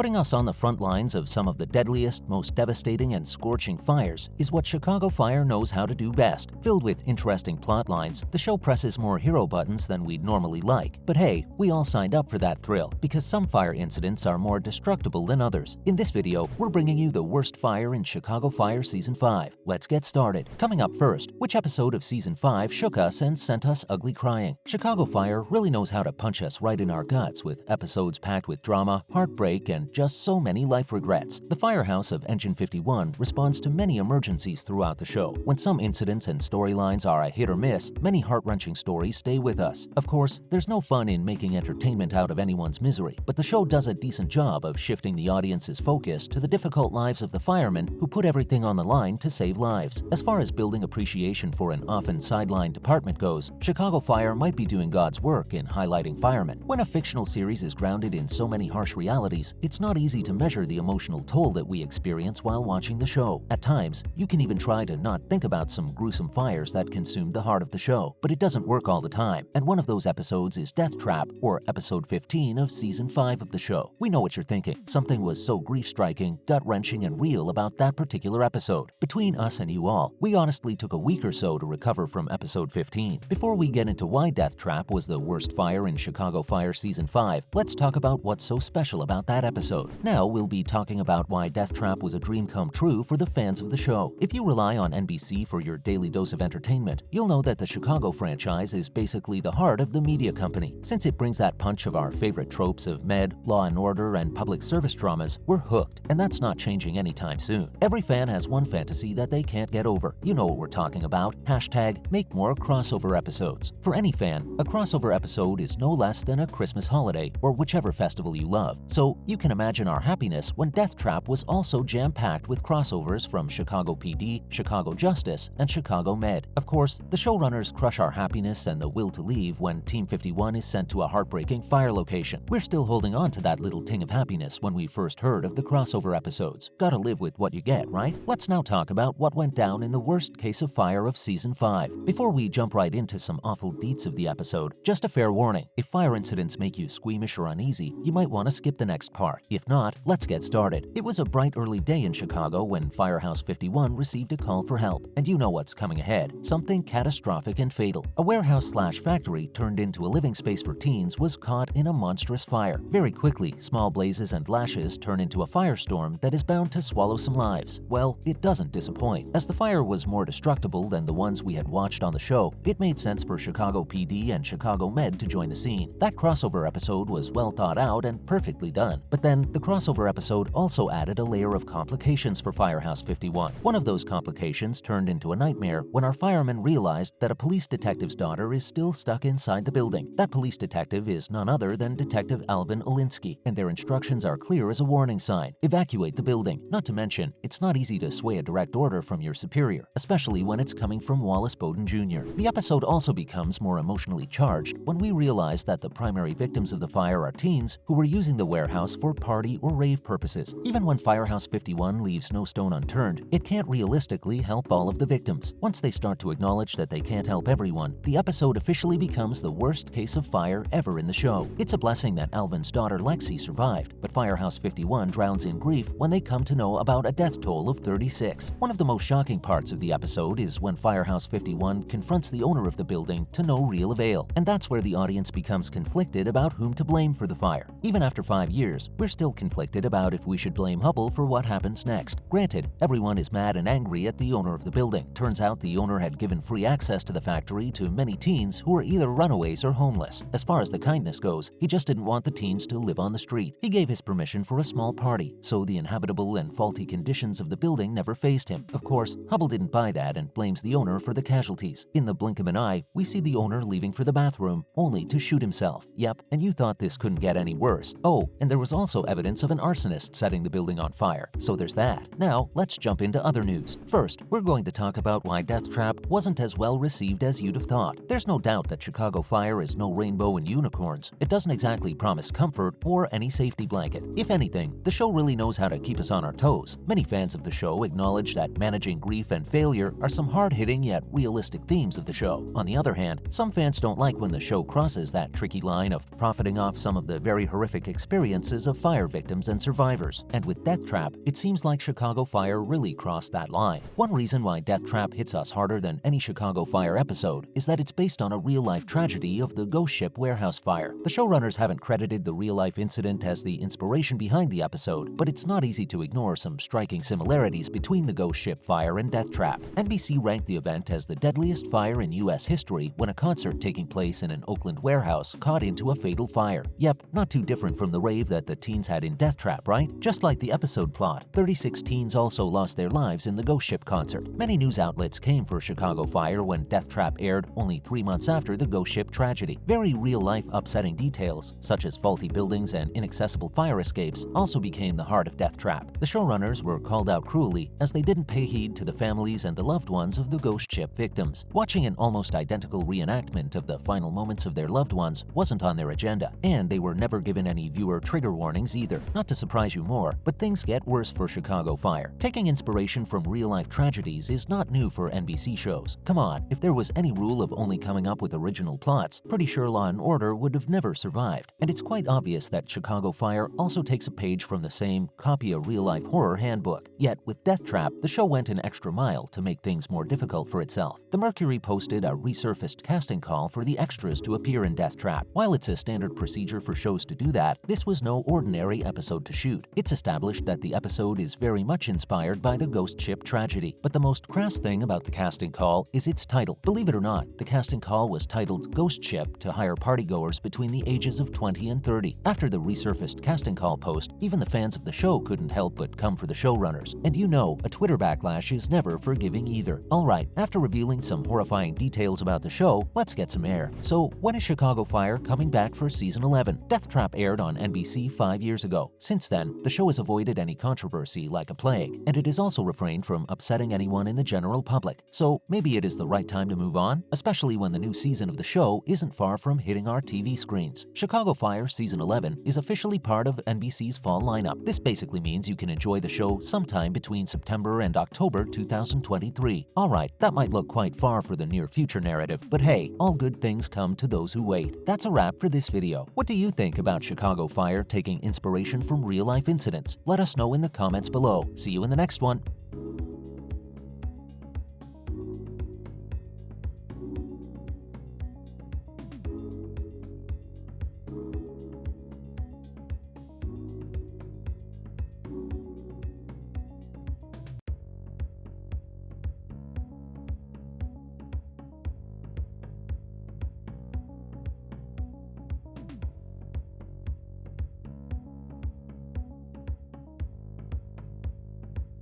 Putting us on the front lines of some of the deadliest, most devastating and scorching fires is what Chicago Fire knows how to do best. Filled with interesting plot lines, the show presses more hero buttons than we'd normally like. But hey, we all signed up for that thrill, because some fire incidents are more destructible than others. In this video, we're bringing you the worst fire in Chicago Fire Season 5. Let's get started. Coming up first, which episode of Season 5 shook us and sent us ugly crying? Chicago Fire really knows how to punch us right in our guts with episodes packed with drama, heartbreak, and just so many life regrets. The firehouse of Engine 51 responds to many emergencies throughout the show. When some incidents and storylines are a hit or miss, many heart-wrenching stories stay with us. Of course, there's no fun in making entertainment out of anyone's misery, but the show does a decent job of shifting the audience's focus to the difficult lives of the firemen who put everything on the line to save lives. As far as building appreciation for an often sidelined department goes, Chicago Fire might be doing God's work in highlighting firemen. When a fictional series is grounded in so many harsh realities, it's not easy to measure the emotional toll that we experience while watching the show. At times, you can even try to not think about some gruesome fires that consumed the heart of the show, but it doesn't work all the time. And one of those episodes is Death Trap, or episode 15 of season 5 of the show. We know what you're thinking. Something was so grief-striking, gut-wrenching, and real about that particular episode. Between us and you all, we honestly took a week or so to recover from episode 15. Before we get into why Death Trap was the worst fire in Chicago Fire Season 5, let's talk about what's so special about that episode. Now we'll be talking about why Death Trap was a dream come true for the fans of the show. If you rely on NBC for your daily dose of entertainment, you'll know that the Chicago franchise is basically the heart of the media company. Since it brings that punch of our favorite tropes of med, law and order, and public service dramas, we're hooked, and that's not changing anytime soon. Every fan has one fantasy that they can't get over. You know what we're talking about. Hashtag make more crossover episodes. For any fan, a crossover episode is no less than a Christmas holiday or whichever festival you love. So you can imagine our happiness when Death Trap was also jam-packed with crossovers from Chicago PD, Chicago Justice, and Chicago Med. Of course, the showrunners crush our happiness and the will to leave when Team 51 is sent to a heartbreaking fire location. We're still holding on to that little ting of happiness when we first heard of the crossover episodes. Gotta live with what you get, right? Let's now talk about what went down in the worst case of fire of Season 5. Before we jump right into some awful deets of the episode, just a fair warning. If fire incidents make you squeamish or uneasy, you might want to skip the next part. If not, let's get started. It was a bright early day in Chicago when Firehouse 51 received a call for help. And you know what's coming ahead. Something catastrophic and fatal. A warehouse/factory turned into a living space for teens was caught in a monstrous fire. Very quickly, small blazes and lashes turn into a firestorm that is bound to swallow some lives. Well, it doesn't disappoint. As the fire was more destructible than the ones we had watched on the show, it made sense for Chicago PD and Chicago Med to join the scene. That crossover episode was well thought out and perfectly done. But then, the crossover episode also added a layer of complications for Firehouse 51. One of those complications turned into a nightmare when our firemen realized that a police detective's daughter is still stuck inside the building. That police detective is none other than Detective Alvin Olinsky, and their instructions are clear as a warning sign. Evacuate the building. Not to mention, it's not easy to sway a direct order from your superior, especially when it's coming from Wallace Bowden Jr. The episode also becomes more emotionally charged when we realize that the primary victims of the fire are teens who were using the warehouse for party or rave purposes. Even when Firehouse 51 leaves no stone unturned, it can't realistically help all of the victims. Once they start to acknowledge that they can't help everyone, the episode officially becomes the worst case of fire ever in the show. It's a blessing that Alvin's daughter Lexi survived, but Firehouse 51 drowns in grief when they come to know about a death toll of 36. One of the most shocking parts of the episode is when Firehouse 51 confronts the owner of the building to no real avail, and that's where the audience becomes conflicted about whom to blame for the fire. Even after 5 years, we're still conflicted about if we should blame Hubble for what happens next. Granted, everyone is mad and angry at the owner of the building. Turns out the owner had given free access to the factory to many teens who were either runaways or homeless. As far as the kindness goes, he just didn't want the teens to live on the street. He gave his permission for a small party, so the inhabitable and faulty conditions of the building never fazed him. Of course, Hubble didn't buy that and blames the owner for the casualties. In the blink of an eye, we see the owner leaving for the bathroom, only to shoot himself. Yep, and you thought this couldn't get any worse. Oh, and there was also evidence of an arsonist setting the building on fire, so there's that. Now, let's jump into other news. First, we're going to talk about why Death Trap wasn't as well received as you'd have thought. There's no doubt that Chicago Fire is no rainbow and unicorns. It doesn't exactly promise comfort or any safety blanket. If anything, the show really knows how to keep us on our toes. Many fans of the show acknowledge that managing grief and failure are some hard-hitting yet realistic themes of the show. On the other hand, some fans don't like when the show crosses that tricky line of profiting off some of the very horrific experiences of fire victims and survivors, and with Death Trap, it seems like Chicago Fire really crossed that line. One reason why Death Trap hits us harder than any Chicago Fire episode is that it's based on a real-life tragedy of the ghost ship warehouse fire. The showrunners haven't credited the real-life incident as the inspiration behind the episode, but it's not easy to ignore some striking similarities between the ghost ship fire and Death Trap. NBC ranked the event as the deadliest fire in U.S. history when a concert taking place in an Oakland warehouse caught into a fatal fire. Yep, not too different from the rave that the teens had in Death Trap, right? Just like the episode plot, 36 teens also lost their lives in the ghost ship concert. Many news outlets came for Chicago Fire when Death Trap aired only 3 months after the ghost ship tragedy. Very real-life upsetting details, such as faulty buildings and inaccessible fire escapes, also became the heart of Death Trap. The showrunners were called out cruelly as they didn't pay heed to the families and the loved ones of the ghost ship victims. Watching an almost identical reenactment of the final moments of their loved ones wasn't on their agenda, and they were never given any viewer trigger warnings either. Not to surprise you more, but things get worse for Chicago Fire. Taking inspiration from real-life tragedies is not new for NBC shows. Come on, if there was any rule of only coming up with original plots, pretty sure Law & Order would have never survived. And it's quite obvious that Chicago Fire also takes a page from the same copy a real-life horror handbook. Yet, with Death Trap, the show went an extra mile to make things more difficult for itself. The Mercury posted a resurfaced casting call for the extras to appear in Death Trap. While it's a standard procedure for shows to do that, this was no ordinary episode to shoot. It's established that the episode is very much inspired by the ghost ship tragedy, but the most crass thing about the casting call is its title. Believe it or not, the casting call was titled Ghost Ship to hire partygoers between the ages of 20 and 30. After the resurfaced casting call post, even the fans of the show couldn't help but come for the showrunners. And you know, a Twitter backlash is never forgiving either. Alright, after revealing some horrifying details about the show, let's get some air. So, when is Chicago Fire coming back for season 11? Death Trap aired on NBC 5 years ago. Since then, the show has avoided any controversy like a plague, and it has also refrained from upsetting anyone in the general public. So, maybe it is the right time to move on, especially when the new season of the show isn't far from hitting our TV screens. Chicago Fire Season 11 is officially part of NBC's fall lineup. This basically means you can enjoy the show sometime between September and October 2023. Alright, that might look quite far for the near future narrative, but hey, all good things come to those who wait. That's a wrap for this video. What do you think about Chicago Fire taking inspiration from real-life incidents? Let us know in the comments below. See you in the next one.